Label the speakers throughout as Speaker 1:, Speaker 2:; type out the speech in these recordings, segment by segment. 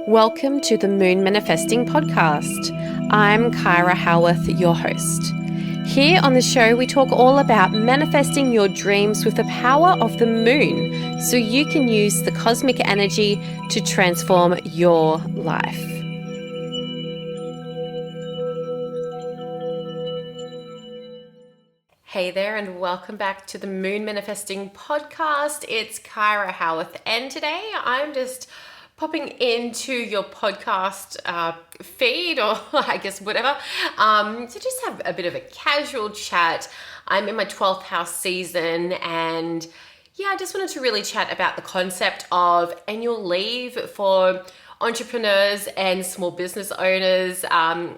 Speaker 1: Welcome to the Moon Manifesting Podcast. I'm Kyra Howearth, your host. Here on the show, we talk all about manifesting your dreams with the power of the moon so you can use the cosmic energy to transform your life. Hey there, and welcome back to the Moon Manifesting Podcast. It's Kyra Howearth, and today I'm just popping into your podcast feed, or I guess whatever, to just have a bit of a casual chat. I'm in my 12th house season, and yeah, I just wanted to really chat about the concept of annual leave for entrepreneurs and small business owners.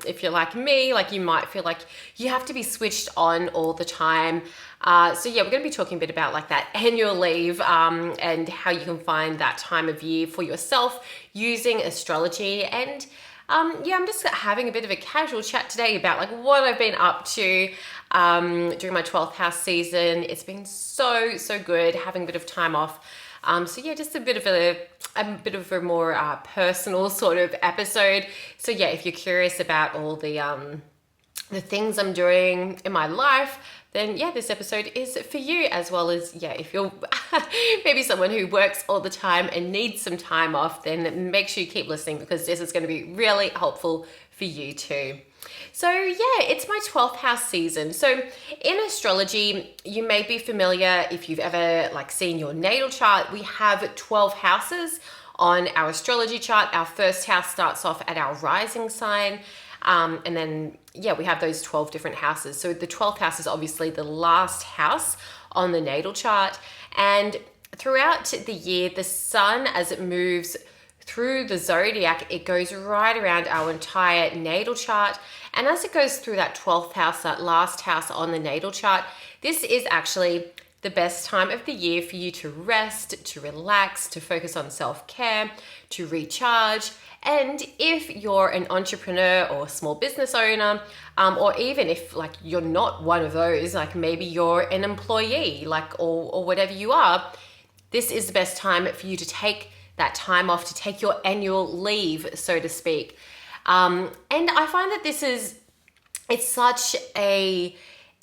Speaker 1: If you're like me, like you might feel like you have to be switched on all the time. So yeah, we're going to be talking a bit about like that annual leave and how you can find that time of year for yourself using astrology. And yeah, I'm just having a bit of a casual chat today about like what I've been up to during my 12th house season. It's been so good having a bit of time off. So yeah, just a bit of a more personal sort of episode. So yeah, if you're curious about all the things I'm doing in my life, then yeah, this episode is for you, as well as, yeah, if you're maybe someone who works all the time and needs some time off, then make sure you keep listening because this is going to be really helpful for you too. So yeah, it's my 12th house season. So in astrology, you may be familiar if you've ever like seen your natal chart. We have 12 houses on our astrology chart. Our first house starts off at our rising sign. And then, yeah, we have those 12 different houses. So the 12th house is obviously the last house on the natal chart. And throughout the year, the sun, as it moves through the zodiac, it goes right around our entire natal chart. And as it goes through that 12th house, that last house on the natal chart, this is actually the best time of the year for you to rest, to relax, to focus on self-care, to recharge. And if you're an entrepreneur or small business owner, or even if like you're not one of those, like maybe you're an employee, like or whatever you are, this is the best time for you to take that time off, to take your annual leave, so to speak. And I find that it's such a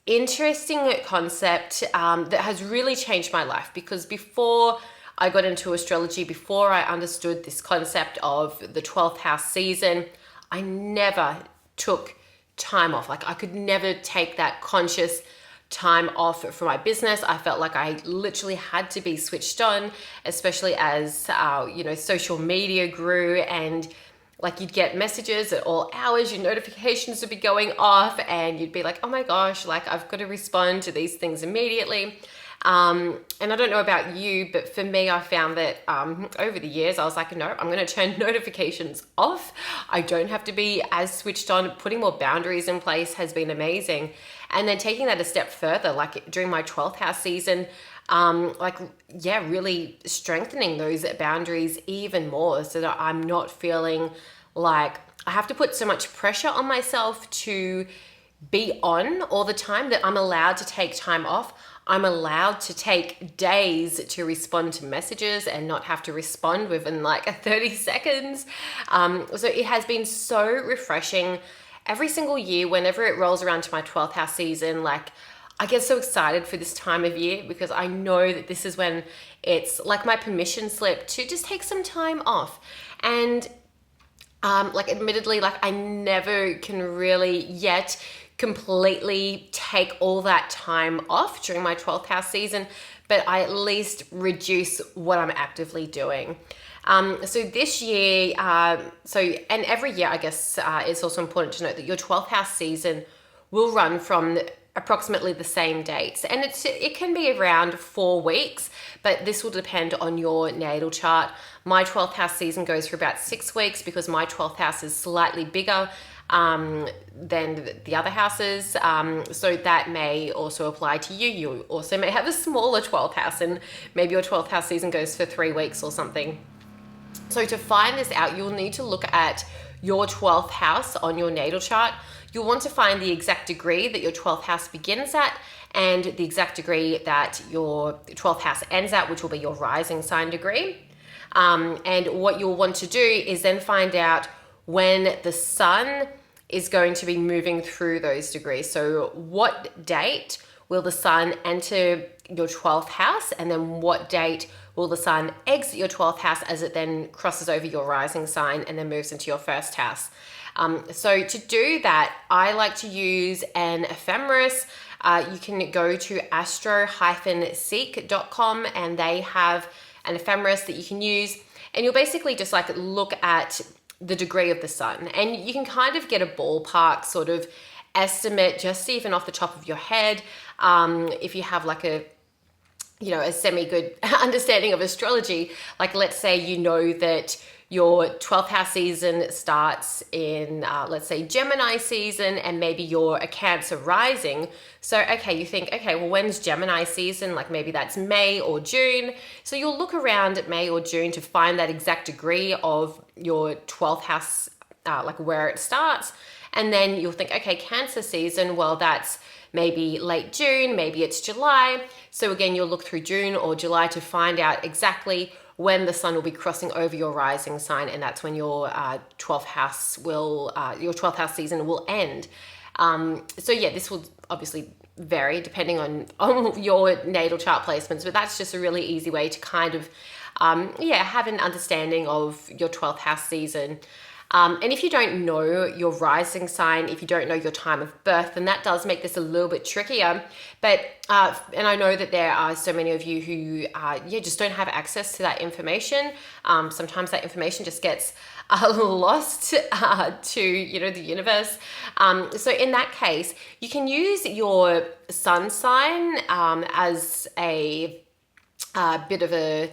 Speaker 1: interesting concept that has really changed my life, because before I got into astrology, before I understood this concept of the 12th house season, I never took time off. Like I could never take that conscious time off for my business. I felt like I literally had to be switched on, especially as social media grew, and like you'd get messages at all hours, your notifications would be going off, and you'd be like, oh my gosh, like I've got to respond to these things immediately. And I don't know about you, but for me, I found that over the years, I was like, no, I'm going to turn notifications off. I don't have to be as switched on. Putting more boundaries in place has been amazing. And then taking that a step further, like during my 12th house season, really strengthening those boundaries even more so that I'm not feeling like I have to put so much pressure on myself to be on all the time, that I'm allowed to take time off. I'm allowed to take days to respond to messages and not have to respond within like 30 seconds. So it has been so refreshing every single year. Whenever it rolls around to my 12th house season, like I get so excited for this time of year, because I know that this is when it's like my permission slip to just take some time off. And admittedly, like I never can really yet completely take all that time off during my 12th house season, but I at least reduce what I'm actively doing. So this year, and every year, I guess it's also important to note that your 12th house season will run from approximately the same dates, and it can be around 4 weeks, but this will depend on your natal chart. My 12th house season goes for about 6 weeks because my 12th house is slightly bigger than the other houses. So that may also apply to you. You also may have a smaller 12th house, and maybe your 12th house season goes for 3 weeks or something. So to find this out, you'll need to look at your 12th house on your natal chart. You'll want to find the exact degree that your 12th house begins at and the exact degree that your 12th house ends at, which will be your rising sign degree. And what you'll want to do is then find out when the sun is going to be moving through those degrees. So what date will the sun enter your 12th house, and then what date will the sun exit your 12th house as it then crosses over your rising sign and then moves into your first house. So to do that, I like to use an ephemeris. You can go to astro-seek.com and they have an ephemeris that you can use, and you'll basically just like look at the degree of the sun, and you can kind of get a ballpark sort of estimate just even off the top of your head. If you have like a semi-good understanding of astrology, like let's say you know that your 12th house season starts in, let's say, Gemini season, and maybe you're a Cancer rising. So, okay, you think, okay, well, when's Gemini season? Like maybe that's May or June. So you'll look around at May or June to find that exact degree of your 12th house, like where it starts. And then you'll think, okay, Cancer season, well, that's maybe late June, maybe it's July. So again, you'll look through June or July to find out exactly when the sun will be crossing over your rising sign, and that's when your 12th house season will end. So yeah, this will obviously vary depending on your natal chart placements, but that's just a really easy way to kind of have an understanding of your 12th house season. And if you don't know your rising sign, if you don't know your time of birth, then that does make this a little bit trickier. But, and I know that there are so many of you who, just don't have access to that information. Sometimes that information just gets lost to, the universe. So in that case, you can use your sun sign as a bit of a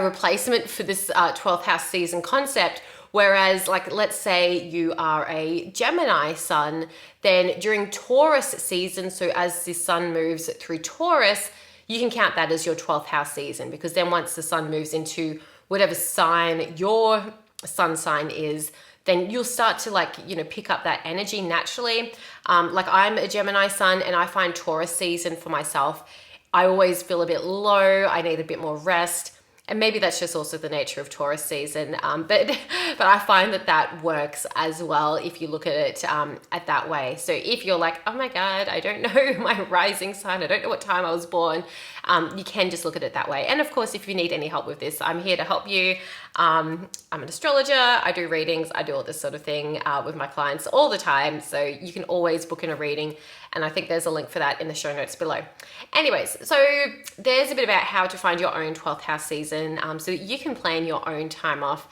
Speaker 1: replacement for this 12th house season concept. Whereas, like, let's say you are a Gemini sun, then during Taurus season, so as the sun moves through Taurus, you can count that as your 12th house season, because then once the sun moves into whatever sign your sun sign is, then you'll start to pick up that energy naturally. Like I'm a Gemini sun, and I find Taurus season for myself, I always feel a bit low. I need a bit more rest. And maybe that's just also the nature of Taurus season, but I find that works as well if you look at it at that way. So if you're like, oh my God, I don't know my rising sign, I don't know what time I was born, you can just look at it that way. And of course, if you need any help with this, I'm here to help you. I'm an astrologer, I do readings, I do all this sort of thing with my clients all the time. So you can always book in a reading, and I think there's a link for that in the show notes below. Anyways, so there's a bit about how to find your own 12th house season so that you can plan your own time off.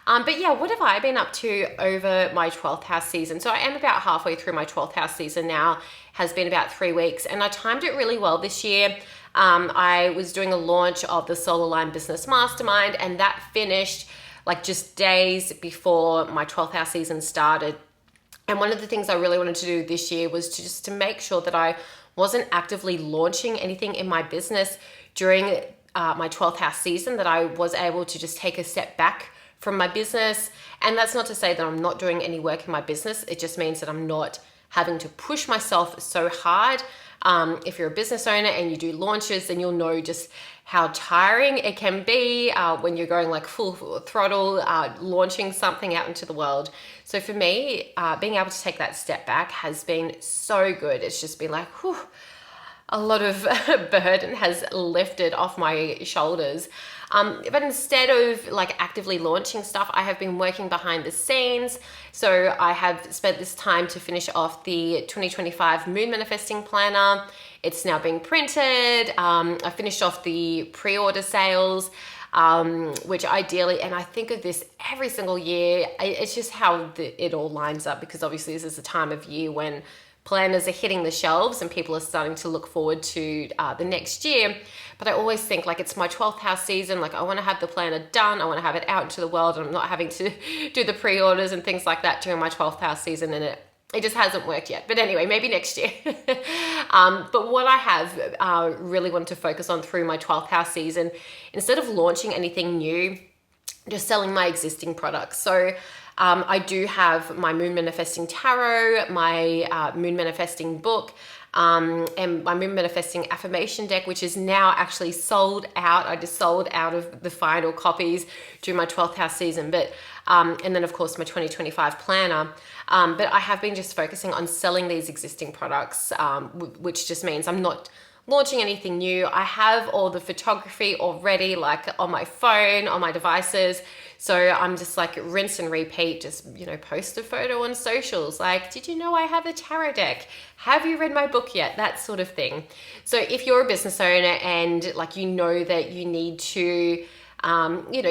Speaker 1: But yeah, what have I been up to over my 12th house season? So I am about halfway through my 12th house season now, has been about 3 weeks, and I timed it really well this year. I was doing a launch of the Solar Line Business Mastermind, and that finished like just days before my 12th house season started. And one of the things I really wanted to do this year was to make sure that I wasn't actively launching anything in my business during my 12th house season, that I was able to just take a step back from my business. And that's not to say that I'm not doing any work in my business. It just means that I'm not having to push myself so hard. If you're a business owner and you do launches, then you'll know just how tiring it can be when you're going like full throttle, launching something out into the world. So for me, being able to take that step back has been so good. It's just been like, whew, a lot of burden has lifted off my shoulders. But instead of like actively launching stuff, I have been working behind the scenes. So I have spent this time to finish off the 2025 Moon Manifesting Planner. It's now being printed. I finished off the pre-order sales, which ideally, and I think of this every single year, it's just how it all lines up, because obviously this is a time of year when planners are hitting the shelves and people are starting to look forward to the next year. But I always think like it's my 12th house season, like I want to have the planner done, I want to have it out into the world, and I'm not having to do the pre-orders and things like that during my 12th house season, and it just hasn't worked yet. But anyway, maybe next year. But what I have really wanted to focus on through my 12th house season, instead of launching anything new, just selling my existing products. So I do have my Moon Manifesting Tarot, my Moon Manifesting book, and my Moon Manifesting Affirmation deck, which is now actually sold out. I just sold out of the final copies during my 12th house season, but and then of course my 2025 planner. But I have been just focusing on selling these existing products, which just means I'm not launching anything new. I have all the photography already, like on my phone, on my devices. So I'm just like rinse and repeat, just, post a photo on socials. Like, did you know I have a tarot deck? Have you read my book yet? That sort of thing. So if you're a business owner and like, that you need to,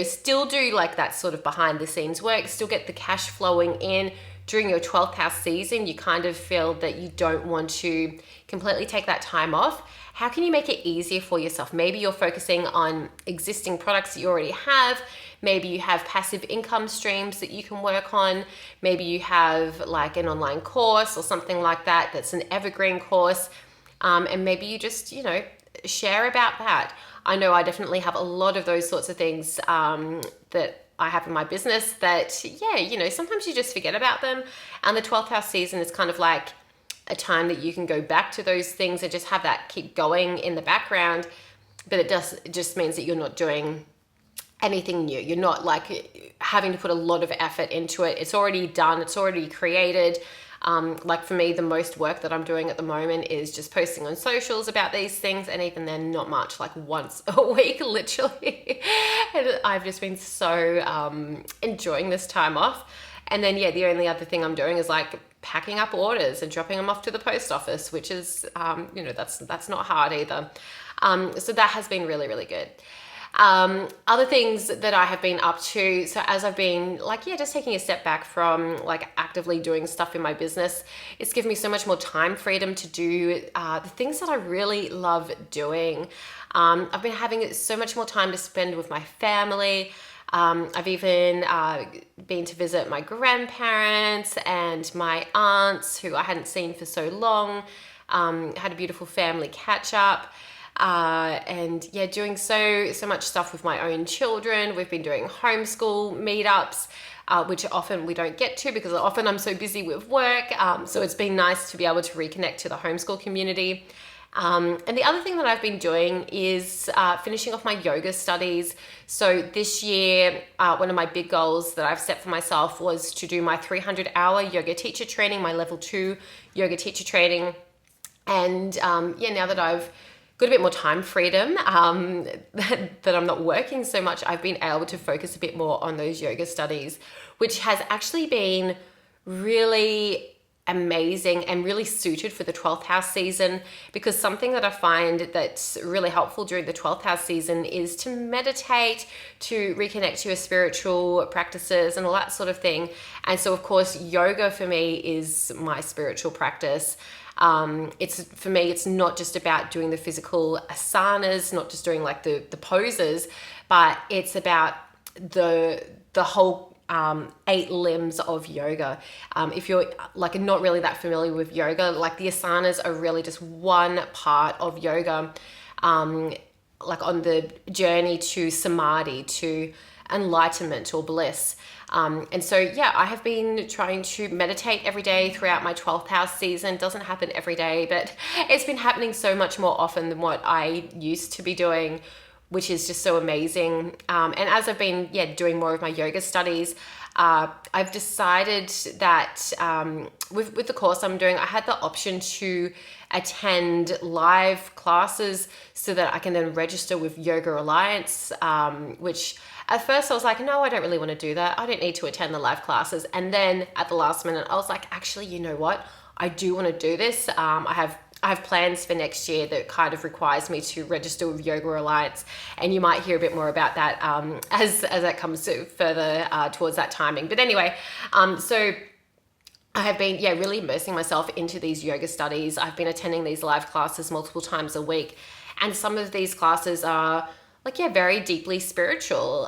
Speaker 1: still do like that sort of behind the scenes work, still get the cash flowing in during your 12th house season, you kind of feel that you don't want to completely take that time off. How can you make it easier for yourself? Maybe you're focusing on existing products that you already have. Maybe you have passive income streams that you can work on. Maybe you have like an online course or something like that that's an evergreen course. And maybe you just, share about that. I know I definitely have a lot of those sorts of things that I have in my business that, sometimes you just forget about them. And the 12th house season is kind of like a time that you can go back to those things and just have that keep going in the background. But it just means that you're not doing anything new. You're not like having to put a lot of effort into it. It's already done. It's already created. Like for me, the most work that I'm doing at the moment is just posting on socials about these things, and even then not much, like once a week, literally. And I've just been so enjoying this time off. And then, the only other thing I'm doing is like packing up orders and dropping them off to the post office, which is, that's not hard either. So that has been really, really good. Other things that I have been up to, so as I've been just taking a step back from like actively doing stuff in my business, it's given me so much more time freedom to do the things that I really love doing. I've been having so much more time to spend with my family. I've even been to visit my grandparents and my aunts who I hadn't seen for so long. Had a beautiful family catch up. And doing so much stuff with my own children. We've been doing homeschool meetups, which often we don't get to because often I'm so busy with work. So it's been nice to be able to reconnect to the homeschool community. And the other thing that I've been doing is finishing off my yoga studies. So this year, one of my big goals that I've set for myself was to do my 300-hour yoga teacher training, my level 2 yoga teacher training. And now that I've got a bit more time freedom, that I'm not working so much, I've been able to focus a bit more on those yoga studies, which has actually been really amazing and really suited for the 12th house season, because something that I find that's really helpful during the 12th house season is to meditate, to reconnect to your spiritual practices and all that sort of thing. And so of course, yoga for me is my spiritual practice. For me, it's not just about doing the physical asanas, not just doing like the poses, but it's about the whole 8 limbs of yoga. If you're like not really that familiar with yoga, like the asanas are really just one part of yoga, like on the journey to samadhi, to enlightenment or bliss. And so, I have been trying to meditate every day throughout my 12th house season. Doesn't happen every day, but it's been happening so much more often than what I used to be doing, which is just so amazing. And as I've been, doing more of my yoga studies, I've decided that with the course I'm doing, I had the option to attend live classes so that I can then register with Yoga Alliance, which at first I was like, no, I don't really want to do that. I don't need to attend the live classes. And then at the last minute, I was like, actually, you know what? I do want to do this. I have plans for next year that kind of requires me to register with Yoga Alliance, and you might hear a bit more about that as that comes further towards that timing. But anyway, so I have been really immersing myself into these yoga studies. I've been attending these live classes multiple times a week, and some of these classes are very deeply spiritual.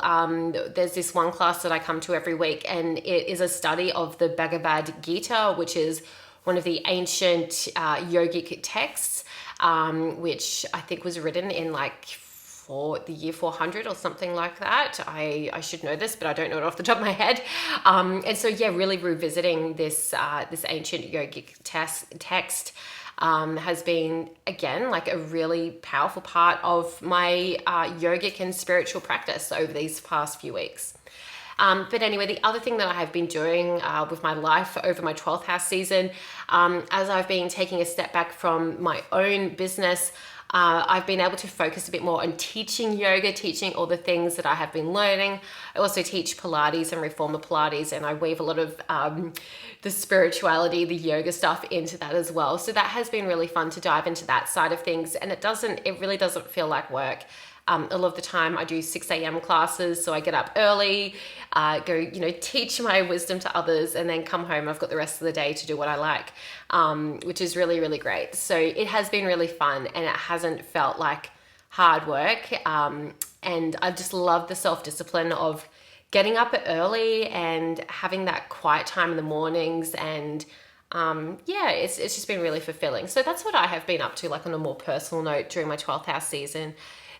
Speaker 1: There's this one class that I come to every week, and it is a study of the Bhagavad Gita, which is one of the ancient yogic texts, which I think was written in for the year 400 or something like that. I should know this, but I don't know it off the top of my head. And so yeah, really revisiting this ancient yogic text has been, again, like a really powerful part of my yogic and spiritual practice over these past few weeks. But anyway, the other thing that I have been doing with my life over my 12th house season, as I've been taking a step back from my own business, I've been able to focus a bit more on teaching yoga, teaching all the things that I have been learning. I also teach Pilates and Reformer Pilates, and I weave a lot of the spirituality, the yoga stuff into that as well. So that has been really fun to dive into that side of things, and it really doesn't feel like work. A lot of the time I do 6 a.m. classes, so I get up early, go, teach my wisdom to others, and then come home. I've got the rest of the day to do what I like, which is really, really great. So it has been really fun, and it hasn't felt like hard work. And I just love the self-discipline of getting up early and having that quiet time in the mornings. And it's just been really fulfilling. So that's what I have been up to, like on a more personal note, during my 12th house season.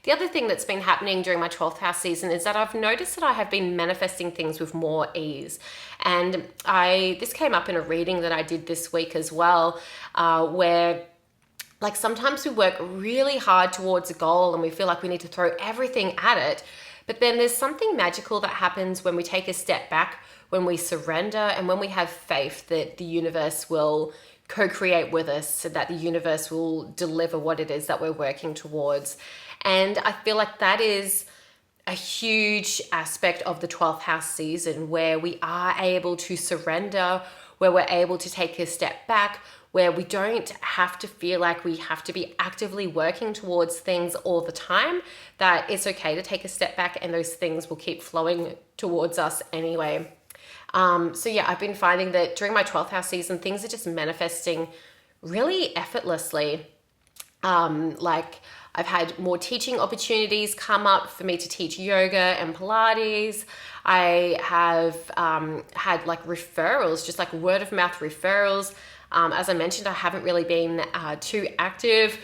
Speaker 1: The other thing that's been happening during my 12th house season is that I've noticed that I have been manifesting things with more ease. And this came up in a reading that I did this week as well, where like sometimes we work really hard towards a goal and we feel like we need to throw everything at it. But then there's something magical that happens when we take a step back, when we surrender, and when we have faith that the universe will co-create with us, so that the universe will deliver what it is that we're working towards. And I feel like that is a huge aspect of the 12th house season, where we are able to surrender, where we're able to take a step back, where we don't have to feel like we have to be actively working towards things all the time, that it's okay to take a step back and those things will keep flowing towards us anyway. So yeah, I've been finding that during my 12th house season, things are just manifesting really effortlessly. Like I've had more teaching opportunities come up for me to teach yoga and Pilates. I have had like referrals, just like word of mouth referrals. As I mentioned, I haven't really been too active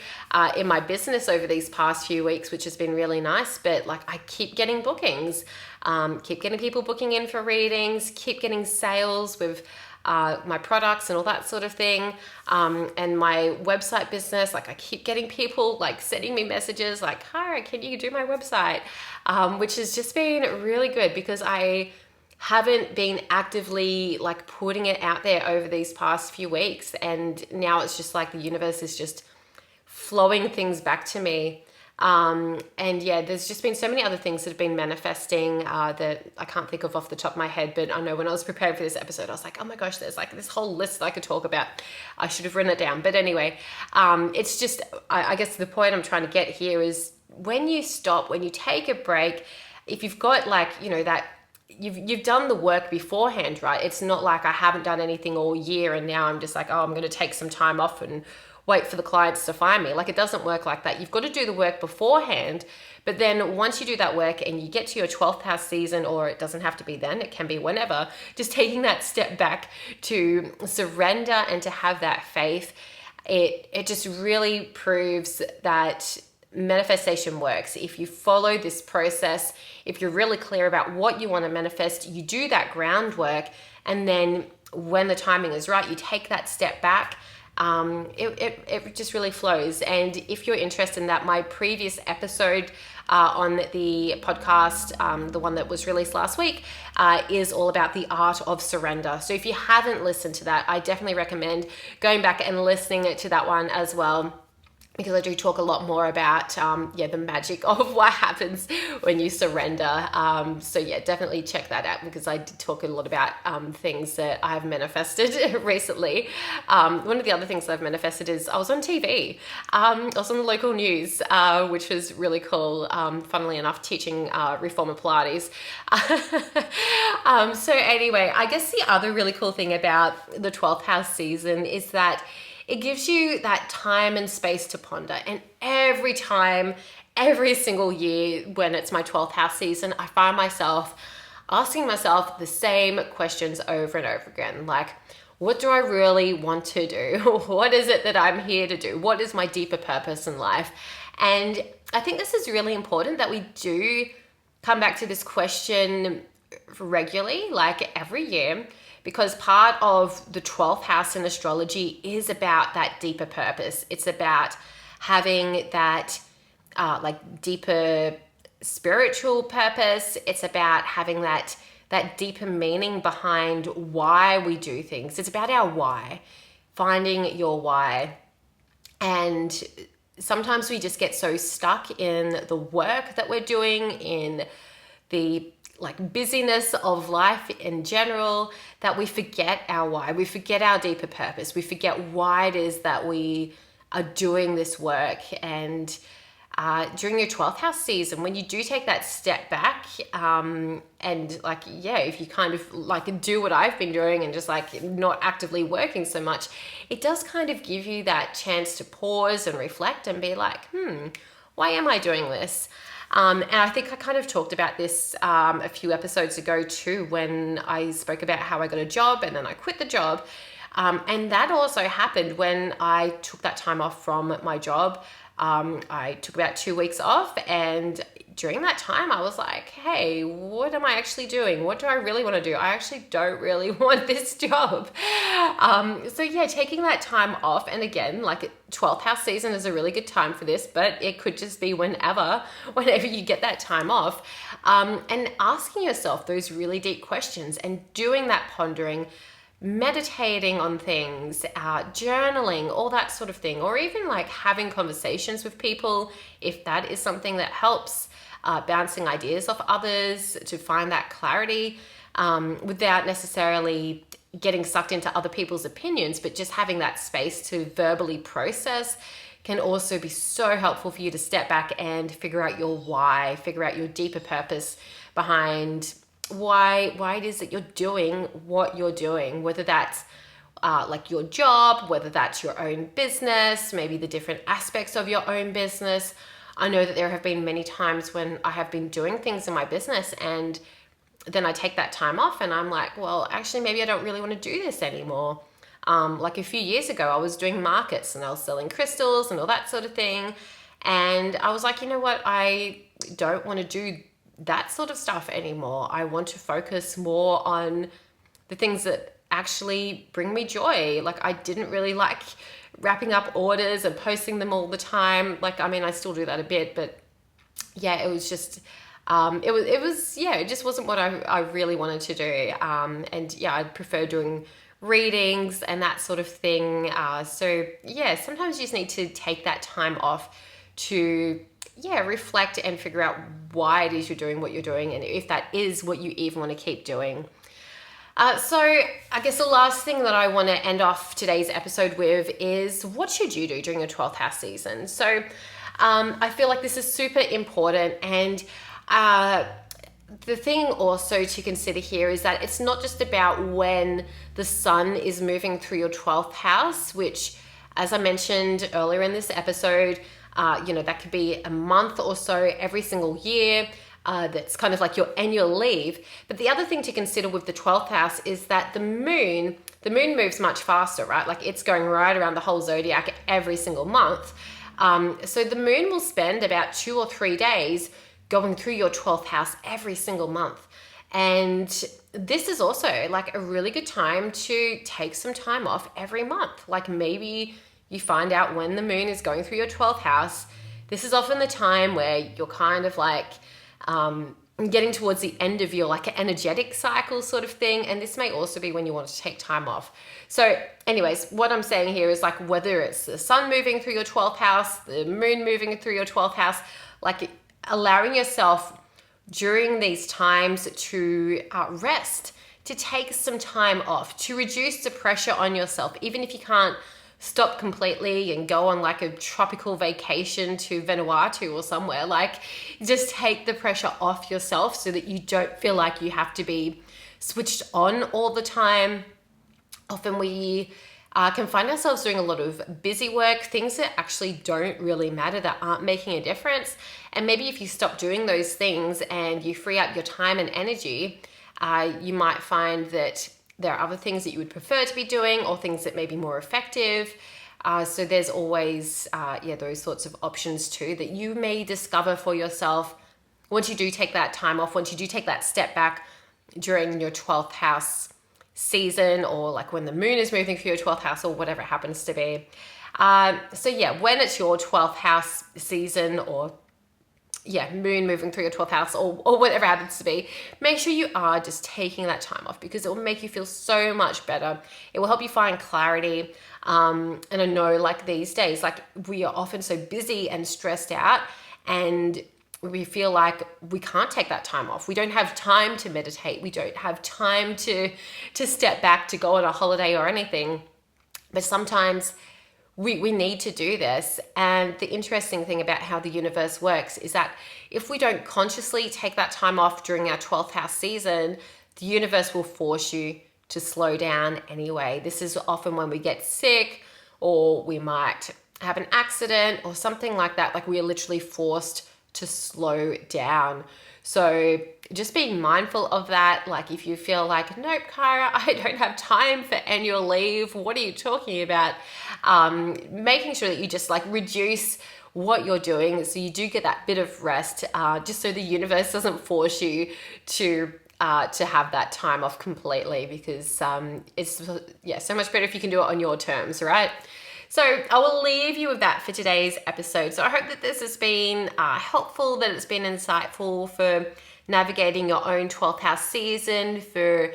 Speaker 1: in my business over these past few weeks, which has been really nice. But like I keep getting bookings, keep getting people booking in for readings, keep getting sales with my products and all that sort of thing. And my website business, like I keep getting people like sending me messages like, "Kyra, can you do my website?" Which has just been really good, because I haven't been actively like putting it out there over these past few weeks. And now it's just like the universe is just flowing things back to me. And yeah, there's just been so many other things that have been manifesting that I can't think of off the top of my head. But I know when I was preparing for this episode, I was like, oh my gosh, there's like this whole list that I could talk about. I should have written it down. But anyway, it's just, I guess the point I'm trying to get here is when you stop, when you take a break, if you've got like, that you've done the work beforehand, right? It's not like I haven't done anything all year and now I'm just like, oh, I'm going to take some time off and wait for the clients to find me. Like it doesn't work like that. You've got to do the work beforehand. But then once you do that work and you get to your 12th house season, or it doesn't have to be then, it can be whenever, just taking that step back to surrender and to have that faith, it just really proves that manifestation works. If you follow this process, if you're really clear about what you want to manifest, you do that groundwork, and then when the timing is right, you take that step back. It just really flows. And if you're interested in that, my previous episode on the podcast, the one that was released last week, is all about the art of surrender. So if you haven't listened to that, I definitely recommend going back and listening to that one as well, because I do talk a lot more about, the magic of what happens when you surrender. So yeah, definitely check that out, because I did talk a lot about things that I've manifested recently. One of the other things that I've manifested is I was on TV. I was on the local news, which was really cool, funnily enough, teaching Reformer Pilates. So anyway, I guess the other really cool thing about the 12th house season is that it gives you that time and space to ponder. And every time, every single year when it's my 12th house season, I find myself asking myself the same questions over and over again. Like, what do I really want to do? What is it that I'm here to do? What is my deeper purpose in life? And I think this is really important that we do come back to this question regularly, like every year, because part of the 12th house in astrology is about that deeper purpose. It's about having that like deeper spiritual purpose. It's about having that deeper meaning behind why we do things. It's about our why, finding your why. And sometimes we just get so stuck in the work that we're doing, in the like busyness of life in general, that we forget our why. We forget our deeper purpose. We forget why it is that we are doing this work. And during your 12th house season, when you do take that step back, and like, yeah, if you kind of like do what I've been doing and just like not actively working so much, it does kind of give you that chance to pause and reflect and be like, why am I doing this? And I think I kind of talked about this a few episodes ago too, when I spoke about how I got a job and then I quit the job. And that also happened when I took that time off from my job. I took about 2 weeks off, and during that time I was like, hey, what am I actually doing? What do I really want to do? I actually don't really want this job. So yeah, taking that time off, and again, like 12th house season is a really good time for this, but it could just be whenever you get that time off, and asking yourself those really deep questions and doing that pondering, meditating on things, journaling, all that sort of thing, or even like having conversations with people, if that is something that helps, bouncing ideas off others to find that clarity, without necessarily getting sucked into other people's opinions, but just having that space to verbally process can also be so helpful for you to step back and figure out your why, figure out your deeper purpose behind why it is that you're doing what you're doing, whether that's like your job, whether that's your own business, maybe the different aspects of your own business. I know that there have been many times when I have been doing things in my business and then I take that time off and I'm like, well, actually, maybe I don't really want to do this anymore. Like a few years ago, I was doing markets and I was selling crystals and all that sort of thing. And I was like, you know what? I don't want to do that sort of stuff anymore. I want to focus more on the things that actually bring me joy. Like, I didn't really like wrapping up orders and posting them all the time. Like, I mean, I still do that a bit, but yeah, it was just, it just wasn't what I really wanted to do. And yeah, I prefer doing readings and that sort of thing. So yeah, sometimes you just need to take that time off to reflect and figure out why it is you're doing what you're doing, and if that is what you even want to keep doing. So I guess the last thing that I want to end off today's episode with is, what should you do during your 12th house season? So I feel like this is super important, and the thing also to consider here is that it's not just about when the sun is moving through your 12th house, which, as I mentioned earlier in this episode, that could be a month or so every single year. That's kind of like your annual leave. But the other thing to consider with the 12th house is that the moon moves much faster, right? Like, it's going right around the whole zodiac every single month. So the moon will spend about 2 or 3 days going through your 12th house every single month. And this is also like a really good time to take some time off every month. Like, maybe you find out when the moon is going through your 12th house. This is often the time where you're kind of like getting towards the end of your like energetic cycle sort of thing. And this may also be when you want to take time off. So anyways, what I'm saying here is, like, whether it's the sun moving through your 12th house, the moon moving through your 12th house, like allowing yourself during these times to rest, to take some time off, to reduce the pressure on yourself, even if you can't stop completely and go on like a tropical vacation to Vanuatu or somewhere. Like, just take the pressure off yourself so that you don't feel like you have to be switched on all the time. Often we can find ourselves doing a lot of busy work, things that actually don't really matter, that aren't making a difference. And maybe if you stop doing those things and you free up your time and energy, you might find that there are other things that you would prefer to be doing, or things that may be more effective. So there's always, those sorts of options too that you may discover for yourself once you do take that time off, once you do take that step back during your 12th house season, or like when the moon is moving through your 12th house, or whatever it happens to be. When it's your 12th house season, or moon moving through your 12th house, or whatever it happens to be, make sure you are just taking that time off, because it will make you feel so much better. It will help you find clarity. And I know, like, these days, like, we are often so busy and stressed out, and we feel like we can't take that time off. We don't have time to meditate. We don't have time to step back, to go on a holiday or anything. But sometimes we need to do this. And the interesting thing about how the universe works is that if we don't consciously take that time off during our 12th house season, the universe will force you to slow down anyway. This is often when we get sick, or we might have an accident or something like that. Like, we are literally forced to slow down. So just being mindful of that. Like, if you feel like, nope, Kyra, I don't have time for annual leave, what are you talking about? Making sure that you just like reduce what you're doing, so you do get that bit of rest, just so the universe doesn't force you to have that time off completely, because it's so much better if you can do it on your terms, right? So I will leave you with that for today's episode. So I hope that this has been helpful, that it's been insightful for navigating your own 12th house season, for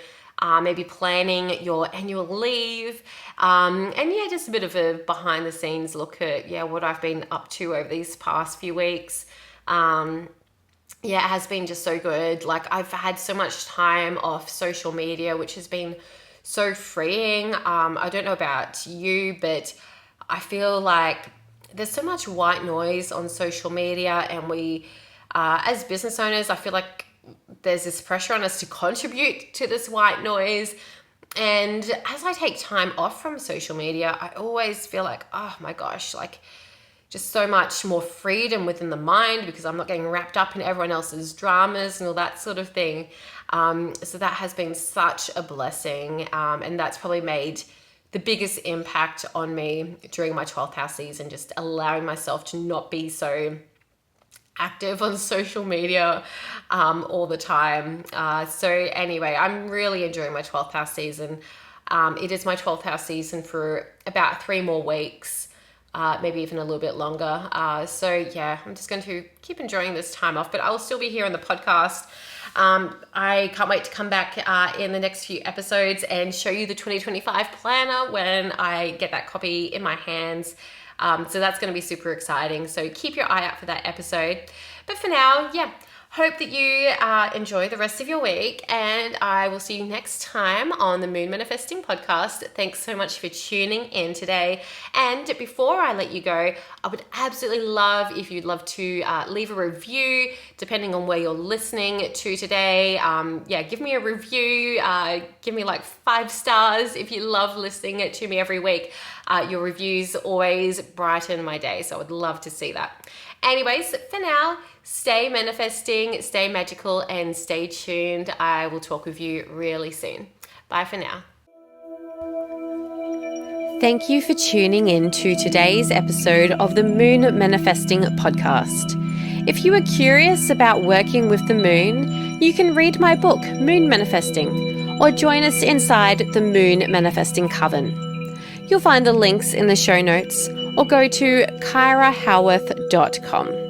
Speaker 1: maybe planning your annual leave, and just a bit of a behind the scenes look at what I've been up to over these past few weeks. It has been just so good. Like, I've had so much time off social media, which has been so freeing. I don't know about you, but I feel like there's so much white noise on social media, and we, as business owners, I feel like there's this pressure on us to contribute to this white noise. And as I take time off from social media, I always feel like, oh my gosh, like, just so much more freedom within the mind, because I'm not getting wrapped up in everyone else's dramas and all that sort of thing. So that has been such a blessing. And that's probably made the biggest impact on me during my 12th house season, just allowing myself to not be so active on social media all the time. So anyway, I'm really enjoying my 12th house season. It is my 12th house season for about 3 more weeks, maybe even a little bit longer. I'm just going to keep enjoying this time off, but I will still be here on the podcast. I can't wait to come back in the next few episodes and show you the 2025 planner when I get that copy in my hands. So that's going to be super exciting. So keep your eye out for that episode. But for now, hope that you enjoy the rest of your week, and I will see you next time on the Moon Manifesting Podcast. Thanks so much for tuning in today. And before I let you go, I would absolutely love if you'd love to leave a review, depending on where you're listening to today. Give me a review. Give me like 5 stars if you love listening to me every week. Your reviews always brighten my day, so I would love to see that. Anyways, for now, stay manifesting, stay magical, and stay tuned. I will talk with you really soon. Bye for now. Thank you for tuning in to today's episode of the Moon Manifesting Podcast. If you are curious about working with the moon, you can read my book, Moon Manifesting, or join us inside the Moon Manifesting Coven. You'll find the links in the show notes, or go to kyrahowearth.com.